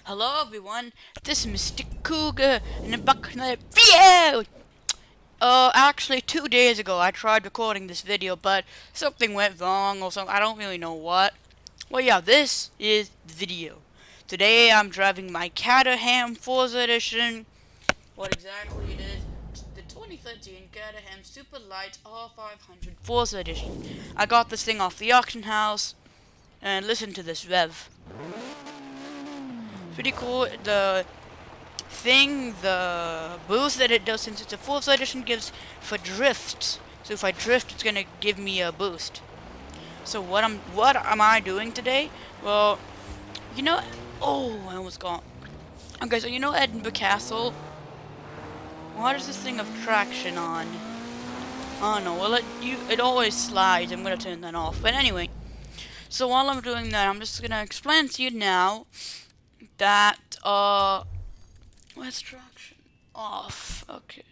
Hello everyone, this is Mr. Cougar, and I'm back with another video! Actually 2 days ago I tried recording this video, but something went wrong or something, I don't really know what. Well yeah, this is the video. Today I'm driving my Caterham Forza Edition. What exactly it is? The 2013 Caterham Super Light R500 Forza Edition. I got this thing off the auction house, and listen to this rev. Pretty cool. The boost that it does, since it's a Forza edition, gives for drifts. So if I drift, it's gonna give me a boost. So what am I doing today? Well, you know, oh, I almost got. Okay, so you know Edinburgh Castle. Why does this thing have traction on? I don't know. Well, it always slides. I'm gonna turn that off. But anyway, so while I'm doing that, I'm just gonna explain to you now that where's traction off? Okay.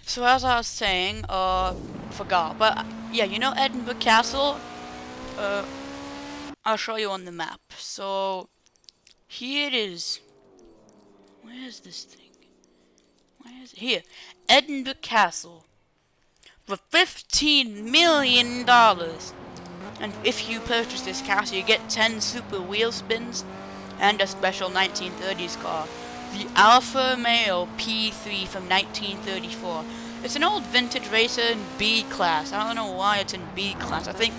So as I was saying, forgot, but yeah, you know Edinburgh Castle? Uh, I'll show you on the map. So here it is. Where is this thing? Where is it? Here, Edinburgh Castle for $15 million. And if you purchase this castle, you get 10 super wheel spins and a special 1930s car, the Alfa Romeo P3 from 1934. It's an old vintage racer in B class. I don't know why it's in B class. I think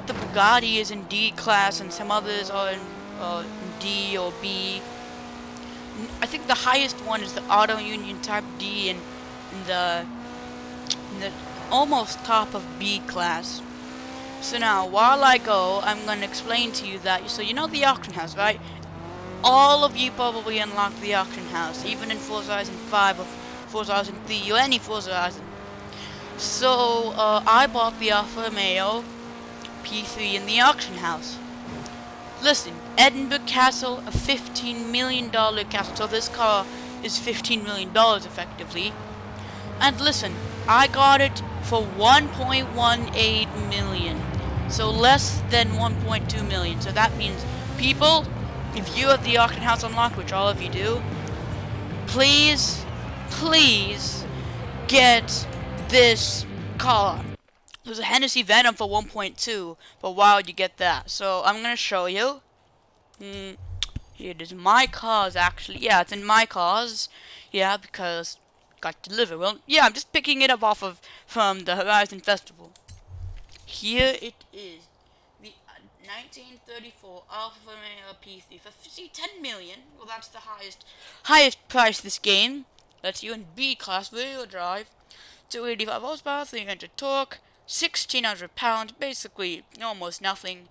the Bugatti is in D class and some others are in D or B. I think the highest one is the Auto Union Type D and in the almost top of B class. So now, while I go, I'm going to explain to you that. So you know the auction house, right? All of you probably unlocked the auction house, even in Forza Horizon 5 or Forza Horizon 3 or any Forza Horizon. So, I bought the Alfa Romeo P3 in the auction house. Listen, Edinburgh Castle, a $15 million castle, so this car is $15 million effectively. And listen, I got it for 1.18 million. So less than 1.2 million. So that means, people, if you have the auction house unlocked, which all of you do, please get this car. There's a Hennessy Venom for 1.2, but why would you get that? So I'm gonna show you. Here it is. My cars, actually. Yeah, it's in my cars. Yeah, because got delivered. Well, yeah, I'm just picking it up from the Horizon Festival. Here it is. The 1934 Alfa Romeo P3 for 10 million. Well, that's the highest price this game. That's you in B class rear drive, 285 horsepower, 300 torque, 1,600 pounds. Basically, almost nothing.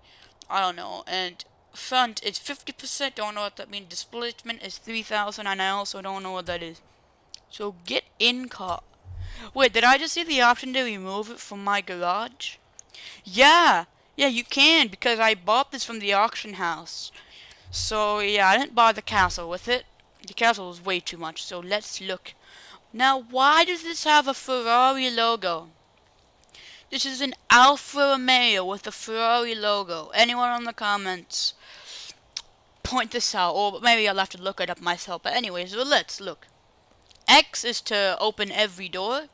I don't know. And front is 50%. Don't know what that means. Displacement is 3,000, and I also don't know what that is. So get in car. Wait, did I just see the option to remove it from my garage? Yeah, you can, because I bought this from the auction house. So yeah, I didn't buy the castle with it. The castle was way too much, so let's look. Now, why does this have a Ferrari logo? This is an Alfa Romeo with a Ferrari logo. Anyone in the comments point this out, or maybe I'll have to look it up myself. But anyways, so let's look. X is to open every door.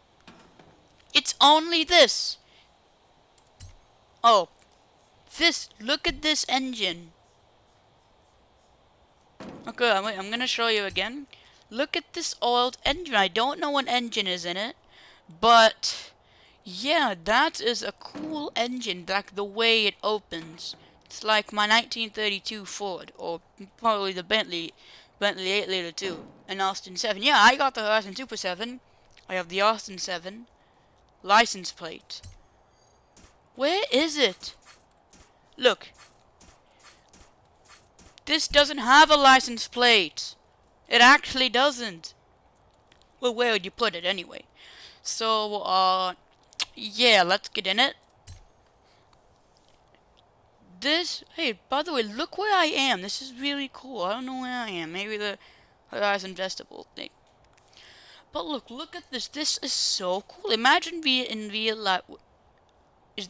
It's only this. Oh, this. Look at this engine. Okay, I'm gonna show you again. Look at this old engine. I don't know what engine is in it, but yeah, that is a cool engine. Like the way it opens. It's like my 1932 Ford, or probably the Bentley 8 liter too, an Austin 7. Yeah, I got the Horizon Super 7. I have the Austin 7 license plate. Where is it? Look. This doesn't have a license plate. It actually doesn't. Well, where would you put it anyway? So, yeah, let's get in it. Hey, by the way, look where I am. This is really cool. I don't know where I am. Maybe the Horizon Festival thing. But look at this. This is so cool. Imagine being in real life.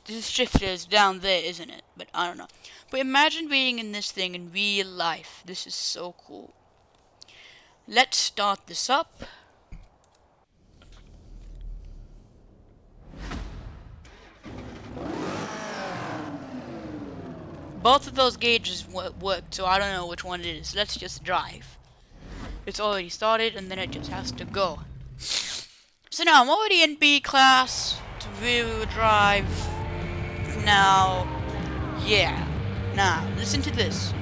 This shifter is down there, isn't it? But I don't know. But imagine being in this thing in real life. This is so cool. Let's start this up. Both of those gauges worked, so I don't know which one it is. Let's just drive. It's already started, and then it just has to go. So now I'm already in B class to rear drive. Now, yeah. Now, listen to this.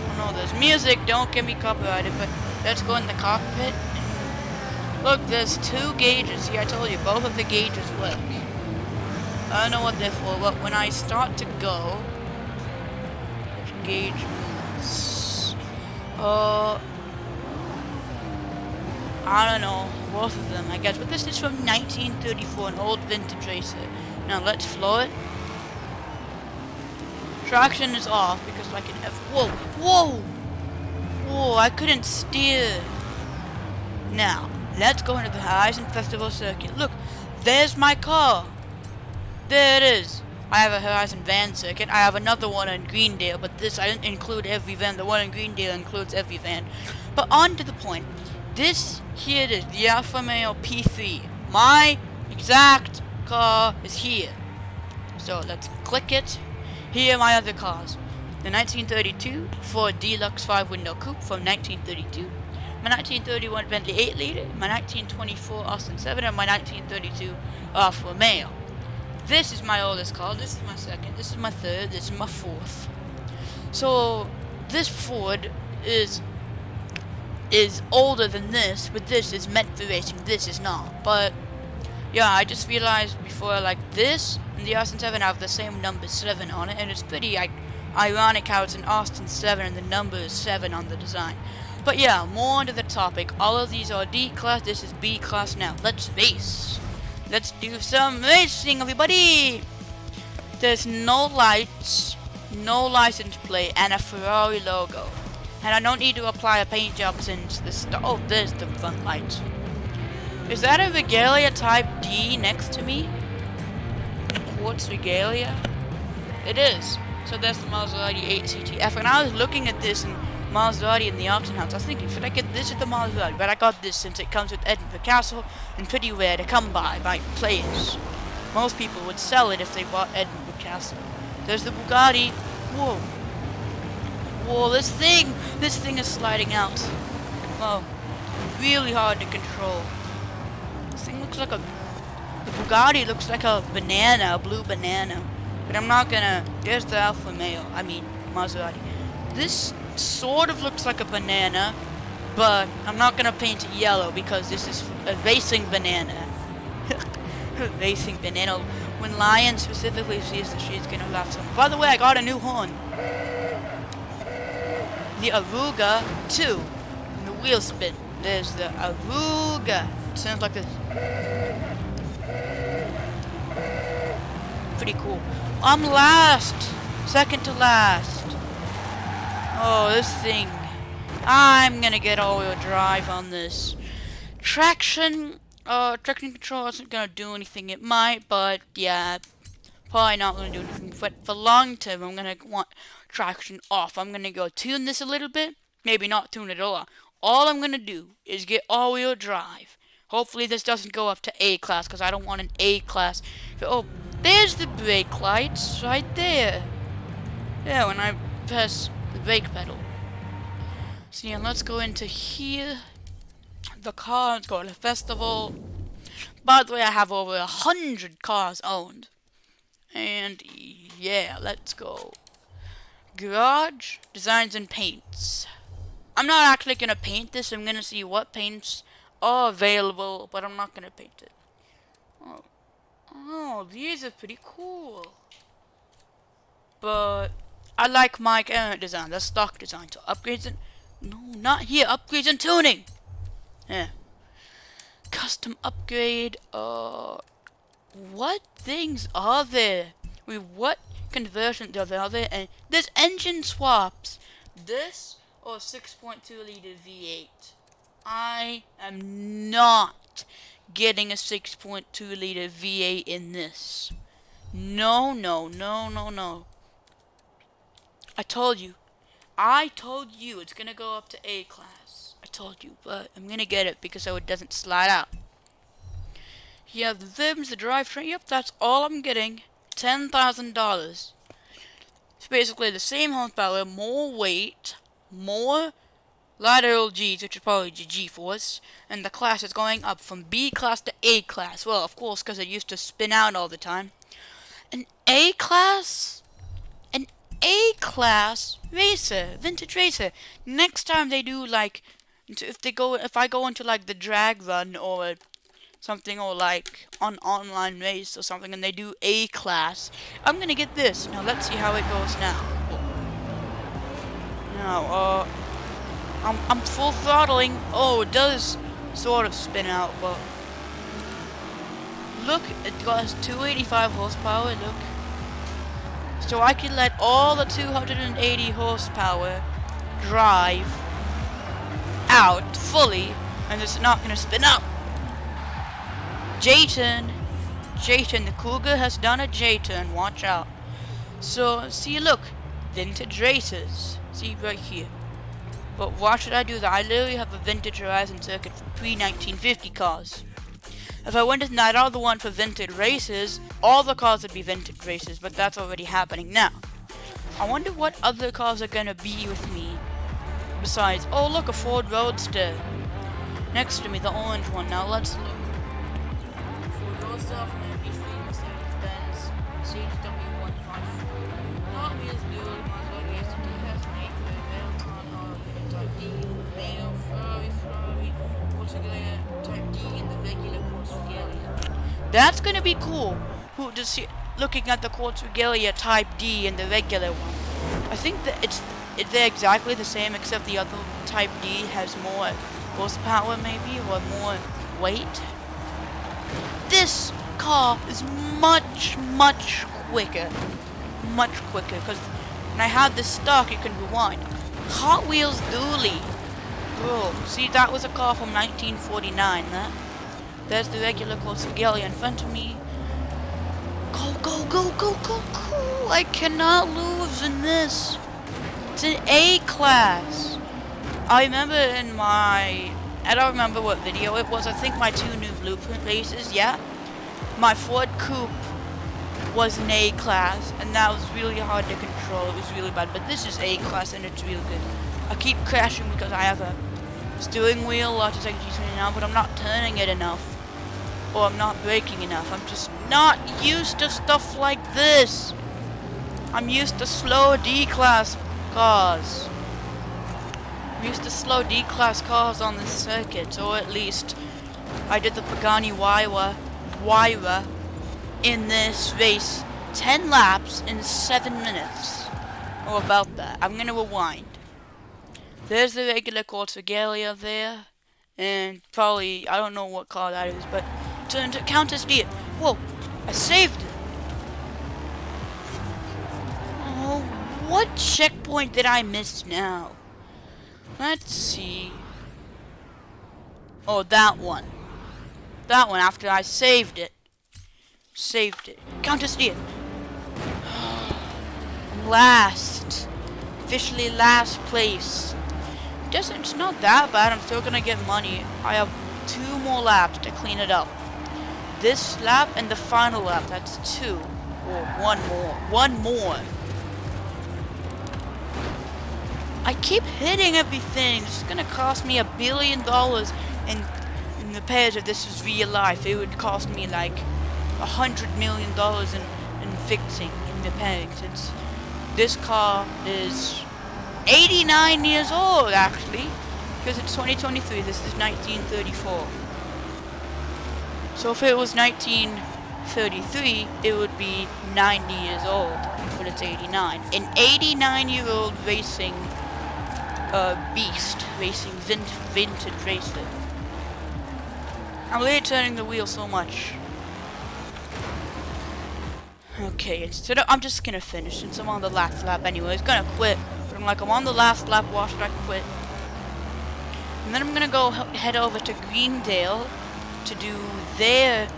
Oh no, there's music. Don't get me copyrighted, but let's go in the cockpit. Look, there's 2 gauges here. I told you, both of the gauges work. I don't know what they're for, but when I start to go, which gauge moves? I don't know, both of them, I guess. But this is from 1934, an old vintage racer. Now let's flow it. Traction is off because I can have. Whoa, whoa, whoa! I couldn't steer. Now let's go into the Horizon Festival circuit. Look, there's my car. There it is. I have a Horizon van circuit. I have another one in Greendale, but this I didn't include every van. The one in Greendale includes every van. But on to the point. This here it is, the Alfa Romeo P3. My exact car is here. So let's click it. Here are my other cars. The 1932 Ford Deluxe 5-window coupe from 1932. My 1931 Bentley 8-liter. My 1924 Austin 7 and my 1932 Alfa Romeo. This is my oldest car, this is my second, this is my third, this is my fourth. So, this Ford is older than this, but this is meant for racing, this is not. But, yeah, I just realized before, like, this and the Austin 7 have the same number 7 on it, and it's pretty, like, ironic how it's an Austin 7 and the number is 7 on the design. But yeah, more onto the topic. All of these are D class, this is B class now. Let's race. Let's do some racing, everybody! There's no lights, no license plate, and a Ferrari logo. And I don't need to apply a paint job since the oh, there's the front lights. Is that a Regalia Type D next to me? Quartz Regalia? It is. So that's the Maserati 8 CTF. And I was looking at this and Maserati in the auction house. I was thinking, should I get this at the Maserati? But I got this since it comes with Edinburgh Castle and pretty rare to come by players. Most people would sell it if they bought Edinburgh Castle. There's the Bugatti. Whoa. Whoa, this thing is sliding out. Whoa. Really hard to control. This thing looks like the Bugatti looks like a banana, a blue banana. But I'm not gonna, there's the Alfa Romeo, I mean, Maserati. This sort of looks like a banana, but I'm not gonna paint it yellow because this is a racing banana. Racing banana. When Lion specifically sees that, she's gonna laugh so much. By the way, I got a new horn. The Aruga 2. And the wheel spin. There's the Aruga. It sounds like this. Pretty cool. I'm last. Second to last. Oh, this thing. I'm gonna get all-wheel drive on this. Traction control isn't gonna do anything. It might, but yeah, probably not gonna do anything. But for long term, I'm gonna want traction off. I'm gonna go tune this a little bit. Maybe not tune it all. All I'm gonna do is get all-wheel drive. Hopefully this doesn't go up to A class, because I don't want an A class. Oh, there's the brake lights right there. Yeah, when I press the brake pedal. So yeah, let's go into here. The car, let's go to the festival. By the way, I have over 100 cars owned. And yeah, let's go. Garage, designs and paints. I'm not actually gonna paint this. I'm gonna see what paints are available, but I'm not gonna paint it. Oh, these are pretty cool. But I like my current design, the stock design. So upgrades and no, not here. Upgrades and tuning. Yeah. Custom upgrade. What things are there? What conversions are there? And there's engine swaps. This or 6.2 liter V8. I am not getting a 6.2 liter V8 in this. No, no, no, no, no. I told you it's gonna go up to A class. I told you, but I'm gonna get it because so it doesn't slide out. You have the VIMs, the drivetrain. Yep, that's all I'm getting. $10,000. It's basically the same horsepower, more weight, more lateral G's, which is probably G-force, and the class is going up from B class to A class. Well, of course, because it used to spin out all the time. An A class? An A class racer, vintage racer. Next time they do like, if I go into like the drag run or something, or like on online race or something, and they do A class, I'm gonna get this. Now let's see how it goes now. Now, I'm full throttling. Oh, it does sort of spin out, but look, it got 285 horsepower. Look. So I can let all the 280 horsepower drive out fully, and it's not gonna spin up. J-turn, the Cougar has done a J-turn. Watch out. So see, look, vintage racers. See right here. But why should I do that? I literally have a vintage horizon circuit for pre-1950 cars. If I went in that other one for vintage races, all the cars would be vintage races, but that's already happening now. I wonder what other cars are gonna be with me. Besides, oh look, a Ford Roadster. Next to me, the orange one. Now let's look. Ford Roadster from a P3, Mercedes-Benz, CW154. Not wheels dual, Maserati ST has an 8-way Veltron or Type D, Mayo, Ferrari, Portugal Type D, and the regular Quartz Regalia. That's gonna be cool. Who just looking at the Quartz Regalia Type D and the regular one. I think that they're exactly the same, except the other Type D has more horsepower maybe, or more weight. This car is much quicker. Much quicker, because when I have this stock, you can rewind. Hot Wheels dually. Bro, see, that was a car from 1949, there's the regular Quartz Regalia in front of me. Go. I cannot lose in this. It's an A class. I remember I don't remember what video it was. I think my 2 new blueprint races, yeah. My Ford Coupe was an A class, and that was really hard to control. It was really bad, but this is A class, and it's really good. I keep crashing because I have a steering wheel, Logitech G20 now, but I'm not turning it enough. Or I'm not braking enough. I'm just not used to stuff like this. I'm used to slow D-class cars. I'm used to slow D-class cars on this circuit, or at least I did the Pagani Huayra in this race 10 laps in 7 minutes. Or about that. I'm gonna rewind. There's the regular Quartz Regalia there. And probably, I don't know what car that is, but turn to counter steer. Whoa, I saved it. Oh, what checkpoint did I miss now? Let's see. Oh, that one. That one after I saved it. Counter steer. Last. Officially last place. It's not that bad. I'm still gonna get money. I have 2 more laps to clean it up. This lap and the final lap. That's 2. Or 1 more. 1 more. I keep hitting everything. It's gonna cost me $1 billion in repairs if this was real life. It would cost me like $100 million in fixing, in repairing, since this car is 89 years old, actually, because it's 2023. This is 1934. So if it was 1933, it would be 90 years old, but it's 89. An 89-year-old racing beast, racing vintage racer. I'm really turning the wheel so much. Okay, I'm just gonna finish since I'm on the last lap anyway. I was gonna quit, but I'm like, I'm on the last lap, why should I quit? And then I'm gonna go head over to Greendale to do their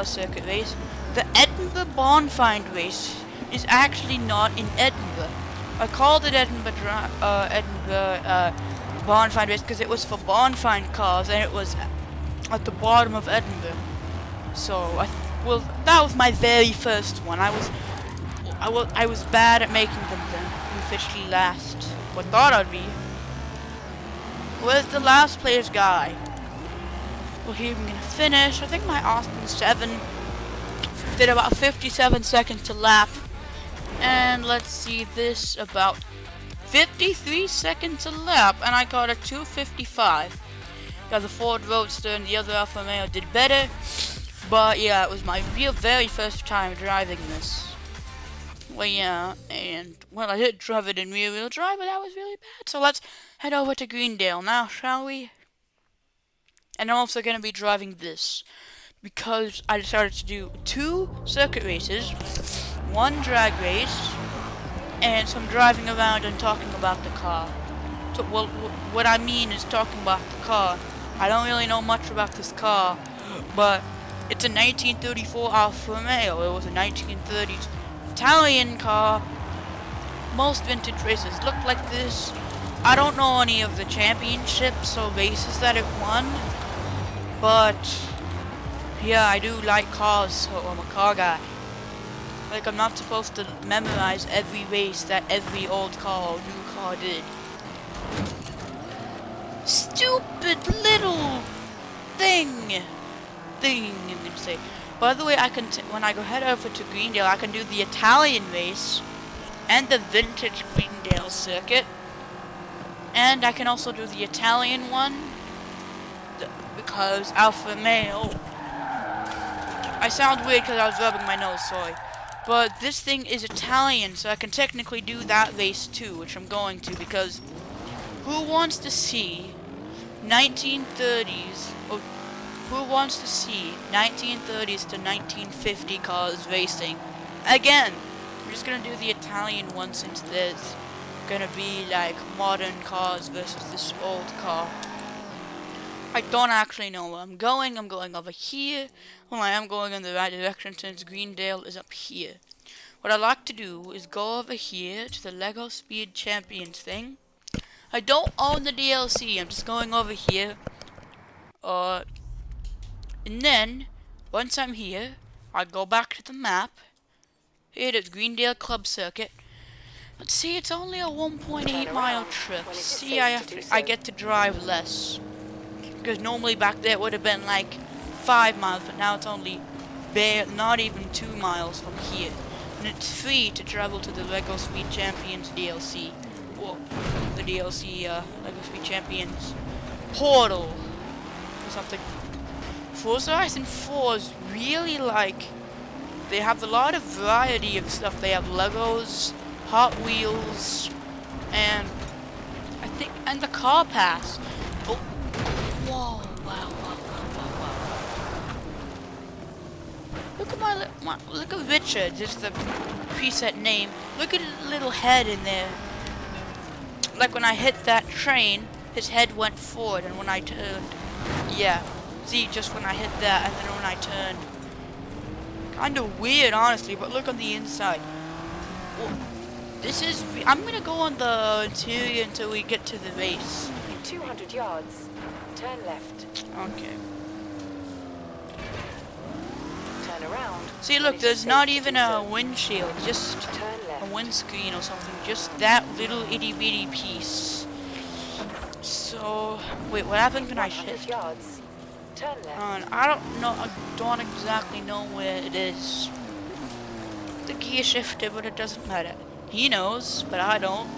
circuit race. The Edinburgh Bonfire race is actually not in Edinburgh. I called it Edinburgh Bonfire race because it was for bonfire cars and it was at the bottom of Edinburgh. So well, that was my very first one. I was bad at making them then. Officially last. What thought I'd be. Where's the last player's guy? Well, here we're gonna finish. I think my Austin 7 did about 57 seconds to lap. And let's see this, about 53 seconds to lap, and I got a 2:55. Got the Ford Roadster and the other Alfa Romeo did better. But yeah, it was my very first time driving this. Well, yeah, and well, I did drive it in rear-wheel drive, but that was really bad. So let's head over to Greendale now, shall we? And I'm also going to be driving this because I decided to do 2 circuit races, 1 drag race, and some driving around and talking about the car. So, well, what I mean is talking about the car. I don't really know much about this car, but it's a 1934 Alfa Romeo. It was a 1930s Italian car. Most vintage races look like this. I don't know any of the championships or races that it won, but yeah, I do like cars, so I'm a car guy. Like, I'm not supposed to memorize every race that every old car or new car did. Stupid little thing, I'm gonna say. By the way, I can when I go head over to Greendale, I can do the Italian race and the vintage Greendale circuit, and I can also do the Italian one because Alfa Romeo. I sound weird because I was rubbing my nose, sorry. But this thing is Italian, so I can technically do that race too, which I'm going to, because who wants to see 1930s, or who wants to see 1930s to 1950 cars racing? Again, we're just going to do the Italian one since there's going to be like modern cars versus this old car. I don't actually know where I'm going. I'm going over here. Well, I am going in the right direction since Greendale is up here. What I like to do is go over here to the Lego Speed Champions thing. I don't own the DLC. I'm just going over here. And then, once I'm here, I go back to the map. Here it is, Greendale Club Circuit. Let's see, it's only a 1.8 mile trip. See, I get to drive less. Because normally back there it would have been like 5 miles, but now it's only not even 2 miles from here. And it's free to travel to the Lego Speed Champions DLC. Whoa, the DLC Lego Speed Champions portal or something. Forza Horizon 4 is really like, they have a lot of variety of stuff. They have Legos, Hot Wheels, and I think, and the car pass. Oh. Whoa, wow. Look at look at Richard, just the preset name. Look at his little head in there. Like when I hit that train, his head went forward, and when I turned, yeah. See, just when I hit that, and then when I turned. Kinda weird, honestly, but look on the inside. Whoa. This is, I'm gonna go on the interior until we get to the race. In 200 yards. Turn left. Okay. Turn around. See, look, there's not even a windshield, just a windscreen or something. Just that little itty-bitty piece. So, wait, what happens when I shift? Yards. Turn left. I don't know, I don't exactly know where it is. The gear shifted, but it doesn't matter. He knows, but I don't.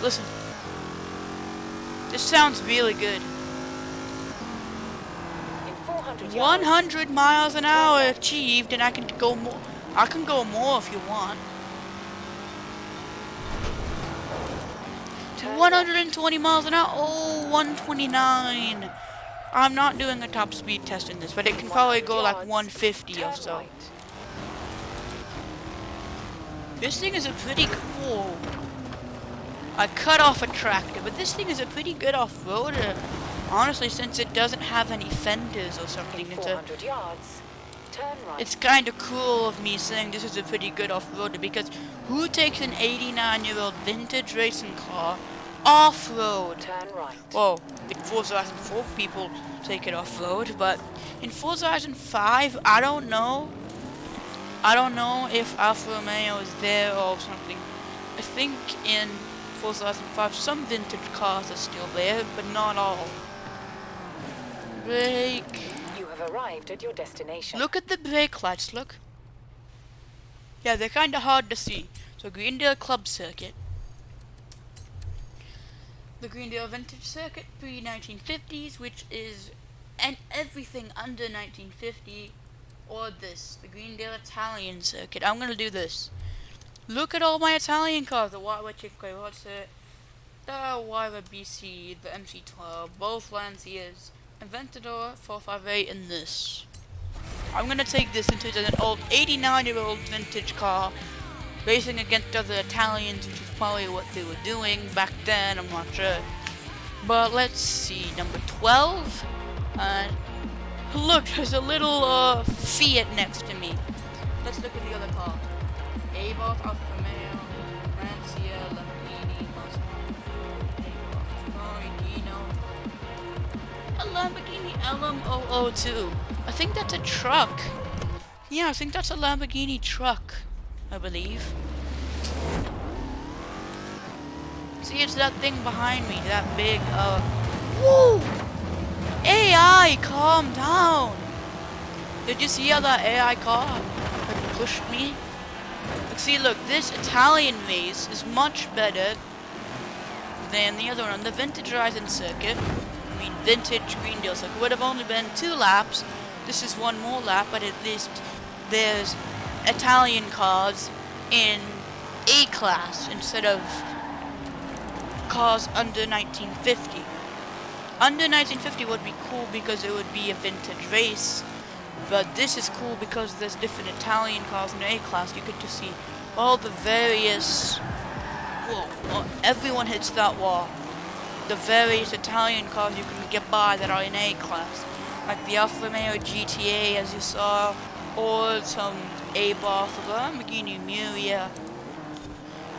Listen. This sounds really good. In 400 yards. 100 miles an hour achieved, and I can go more. I can go more if you want. 120 miles an hour. Oh, 129. I'm not doing a top speed test in this, but it can probably go like 150 or so. Right. This thing is a pretty cool. a cut-off attractor, but this thing is a pretty good off-roader. Honestly, since it doesn't have any fenders or something, In 400 yards, turn right. it's kind of cool of me saying this is a pretty good off-roader, because who takes an 89-year-old vintage racing car off-road? Turn right. Well, in Forza Horizon 4 people take it off-road, but in Forza Horizon 5, I don't know. I don't know if Alfa Romeo is there or something. I think in Forza Horizon 5 some vintage cars are still there, but not all. Brake. You have arrived at your destination. Look at the brake lights, look. Yeah, they're kind of hard to see. So Greendale Club Circuit. The Greendale Vintage Circuit, pre-1950s, which is everything under 1950, or this, the Greendale Italian Circuit. I'm gonna do this. Look at all my Italian cars, the Wyra Chico, what's it? The Wyra BC, the MC12, both Lanciers, Aventador 458, and this. I'm gonna take this into an old 89-year-old vintage car, racing against other Italians, which is probably what they were doing back then, I'm not sure. But let's see, number 12, look, there's a little Fiat next to me. Let's look at the other car. Abarth, Alfa Romeo, Lancia, Lamborghini, a Lamborghini LM002. I think that's a truck. Yeah, I think that's a Lamborghini truck, I believe. See, it's that thing behind me, that big, woo! AI, calm down! Did you see how that AI car pushed me? Like, see, look, this Italian race is much better than the other one. The Vintage Horizon Circuit, I mean, Vintage Greendale Circuit, would have only been 2 laps. This is one more lap, but at least there's Italian cars in A-class instead of cars under 1950. Under 1950 would be cool because it would be a vintage race, but this is cool because there's different Italian cars in A-class. You get to see all the various, whoa, everyone hits that wall. The various Italian cars you can get by that are in A-class, like the Alfa Romeo GTA as you saw, or some Abarth, the Lamborghini Miura.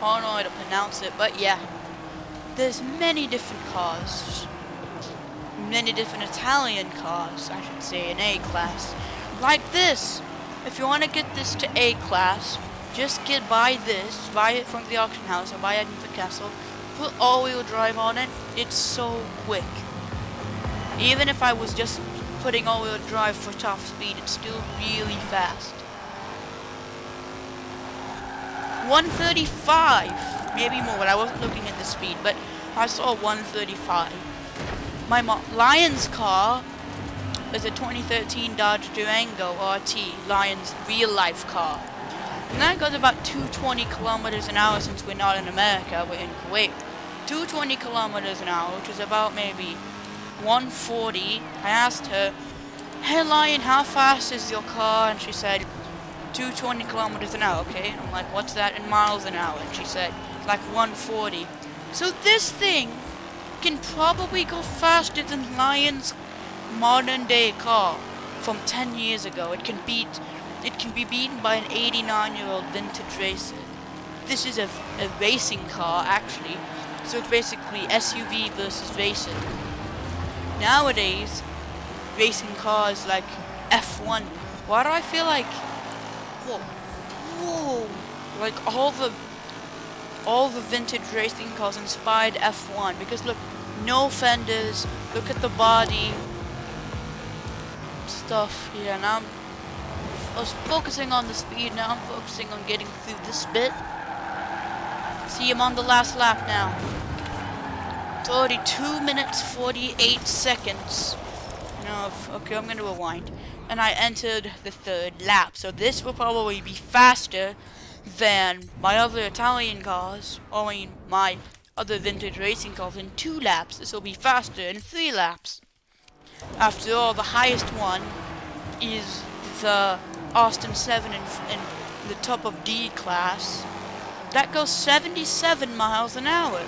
I don't know how to pronounce it, but yeah. There's many different cars. Many different Italian cars, I should say, in A-class. Like this. If you want to get this to A-class, just buy this, buy it from the auction house, or buy it in the castle, put all-wheel drive on it. It's so quick. Even if I was just putting all-wheel drive for top speed, it's still really fast. 135, maybe more, but I wasn't looking at the speed, but I saw 135. My Lion's car is a 2013 Dodge Durango RT, Lion's real-life car. And that goes about 220 kilometers an hour since we're not in America, we're in Kuwait. 220 kilometers an hour, which is about maybe 140. I asked her, "Hey Lion, how fast is your car?" And she said, 220 kilometers an hour, okay? And I'm like, "What's that in miles an hour?" And she said, like 140. So this thing can probably go faster than Lion's modern day car from 10 years ago. It can be beaten by an 89-year-old vintage racer. This is a racing car, actually. So it's basically SUV versus racing. Nowadays, racing cars like F1. Why do I feel like, whoa, like all the vintage racing cars inspired F1? Because look, no fenders. Look at the body stuff here. Now I was focusing on the speed. Now I'm focusing on getting through this bit. See, I'm on the last lap now. It's already 2 minutes 48 seconds. No, okay, I'm gonna rewind. And I entered the 3rd lap. So this will probably be faster than my other Italian cars, or I mean my other vintage racing cars in 2 laps. This will be faster in 3 laps. After all, the highest one is the Austin 7 in the top of D class. That goes 77 miles an hour.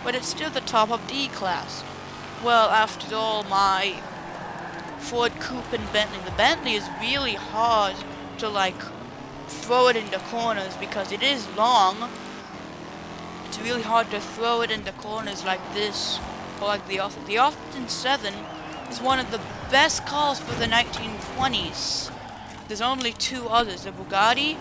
but it's still the top of D class. Well, after all, my Ford Coupe and Bentley. The Bentley is really hard to like throw it into corners because it is long. It's really hard to throw it into corners like this, or like the Austin. The Austin 7 is one of the best cars for the 1920s. There's only two others, the Bugatti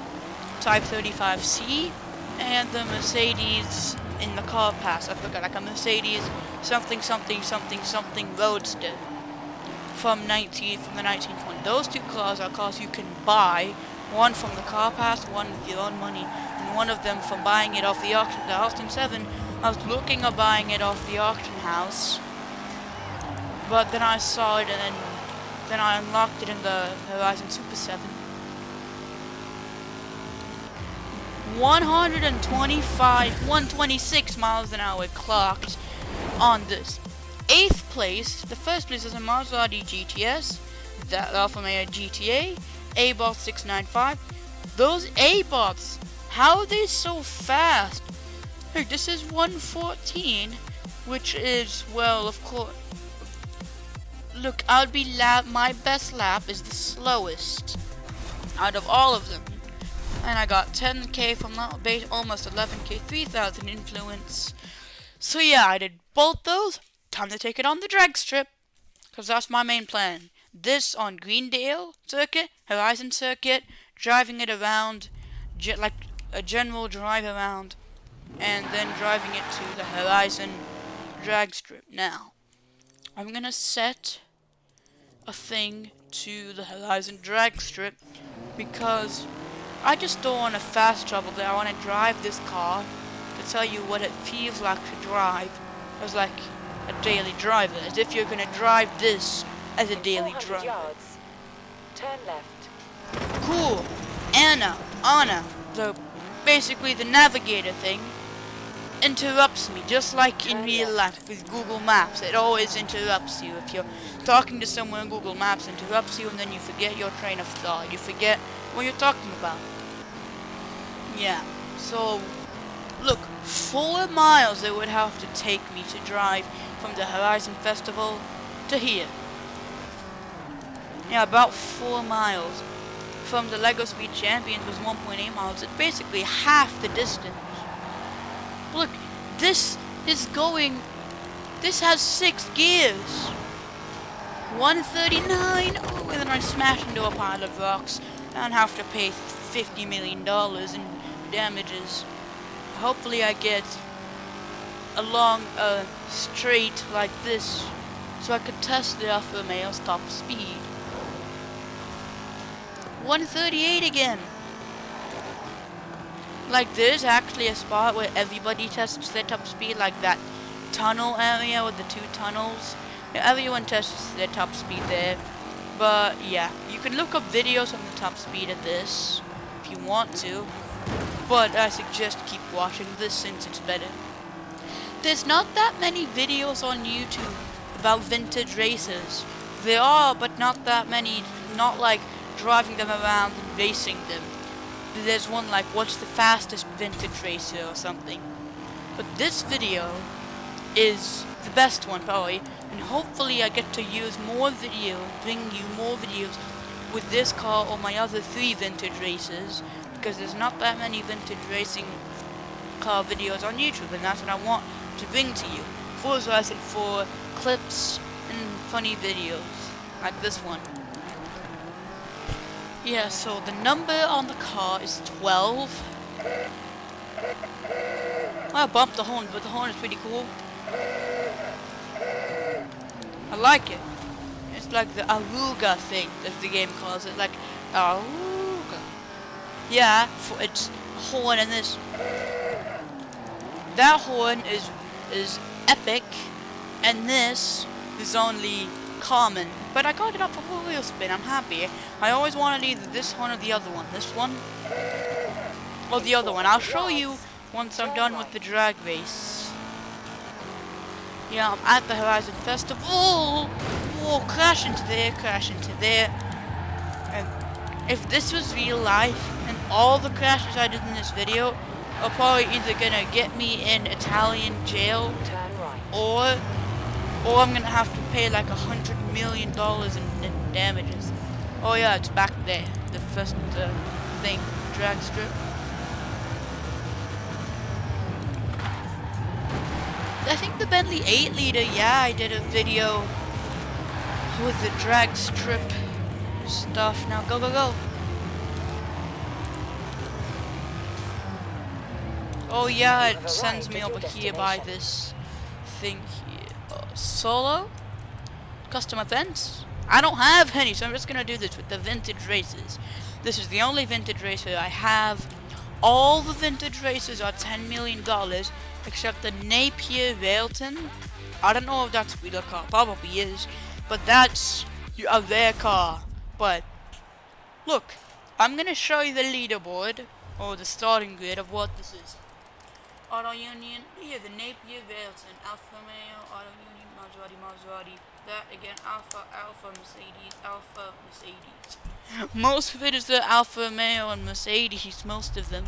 Type 35C and the Mercedes in the car pass. I forgot, like a Mercedes something something something something Roadster from the 1920s. Those two cars are cars you can buy, one from the car pass, one with your own money, and one of them from buying it off the auction. The Austin 7, I was looking at buying it off the auction house, but then I saw it and then I unlocked it in the Horizon Super 7. 126 miles an hour clocked on this. 8th place, the first place is a Maserati GTS, the Alfa Romeo GTA, A-Bot 695. Those A-Bots, how are they so fast? Hey, this is 114, which is, well, of course. Look, my best lap is the slowest out of all of them. And I got 10k from that base, almost 11k, 3,000 influence. So yeah, I did both those. Time to take it on the drag strip, because that's my main plan. This on Greendale circuit, Horizon circuit, driving it around, like a general drive around, and then driving it to the Horizon drag strip. Now, I'm gonna set a thing to the Horizon drag strip, because I just don't want to fast travel there. I want to drive this car to tell you what it feels like to drive as like a daily driver, as if you're gonna drive this as a daily driver. Yards, turn left. Cool. Anna, basically the navigator thing, interrupts me, just like in real life with Google Maps. It always interrupts you. If you're talking to someone, Google Maps interrupts you, and then you forget your train of thought. You forget what you're talking about. Yeah, so look, 4 miles it would have to take me to drive from the Horizon Festival to here. Yeah, about 4 miles. From the Lego Speed Champions was 1.8 miles. It's basically half the distance. Look, this has 6 gears. 139. Oh, and then I smash into a pile of rocks and have to pay $50 million in damages. Hopefully I get along a straight like this so I could test the Alfa Romeo's top speed. 138 again. Like, there's actually a spot where everybody tests their top speed, like that tunnel area with the 2 tunnels. Yeah, everyone tests their top speed there. But yeah, you can look up videos on the top speed of this if you want to. But I suggest keep watching this since it's better. There's not that many videos on YouTube about vintage racers. There are, but not that many. Not like driving them around and racing them. There's one like, what's the fastest vintage racer or something. But this video is the best one probably, and hopefully I get to use more videos, bring you more videos with this car or my other 3 vintage races, because there's not that many vintage racing car videos on YouTube, and that's what I want to bring to you. For Horizon 4 clips and funny videos like this one. Yeah, so the number on the car is 12. I bumped the horn, but the horn is pretty cool. I like it. It's like the Aruga thing, as the game calls it, like Aruga. Yeah, it's a horn, and this. That horn is epic, and this is only common. But I got it off a wheel spin. I'm happy. I always wanted either this one or the other one. This one or the other one. I'll show you once I'm done with the drag race. Yeah, I'm at the Horizon Festival. Whoa, crash into there, crash into there. And if this was real life and all the crashes I did in this video are probably either gonna get me in Italian jail, Turn right. or I'm gonna have to pay like $100 million in damages. Oh yeah, it's back there. The first thing, drag strip. I think the Bentley 8 liter. Yeah, I did a video with the drag strip stuff. Now go, go, go. Oh yeah, it sends me over here by this thing here. Solo? Custom events? I don't have any, so I'm just gonna do this with the vintage races. This is the only vintage racer I have. All the vintage races are $10 million, except the Napier Railton. I don't know if that's a wheeler car, probably is, but that's a rare car. But look, I'm gonna show you the leaderboard, or the starting grid of what this is. Auto Union, yeah, the Napier Railton, Alfa Romeo, Auto Union, Maserati. That again, Alfa, Mercedes. Most of it is the Alfa Romeo and Mercedes, most of them.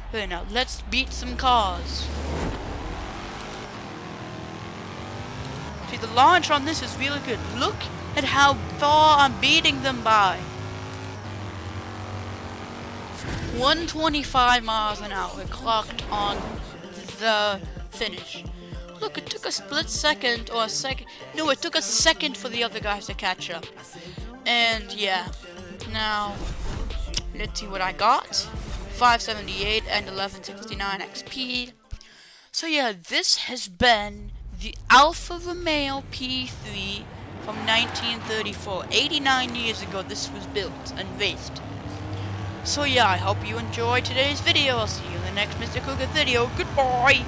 Okay, now let's beat some cars. See, the launch on this is really good. Look at how far I'm beating them by. 125 miles an hour clocked on the finish. Look, it took a split second, or a second. No, it took a second for the other guys to catch up. And yeah, now let's see what I got. 578 and 1169 XP. So yeah, this has been the Alfa Romeo P3 from 1934. 89 years ago this was built and raced. So yeah, I hope you enjoyed today's video. I'll see you in the next Mr. Cougar video. Goodbye!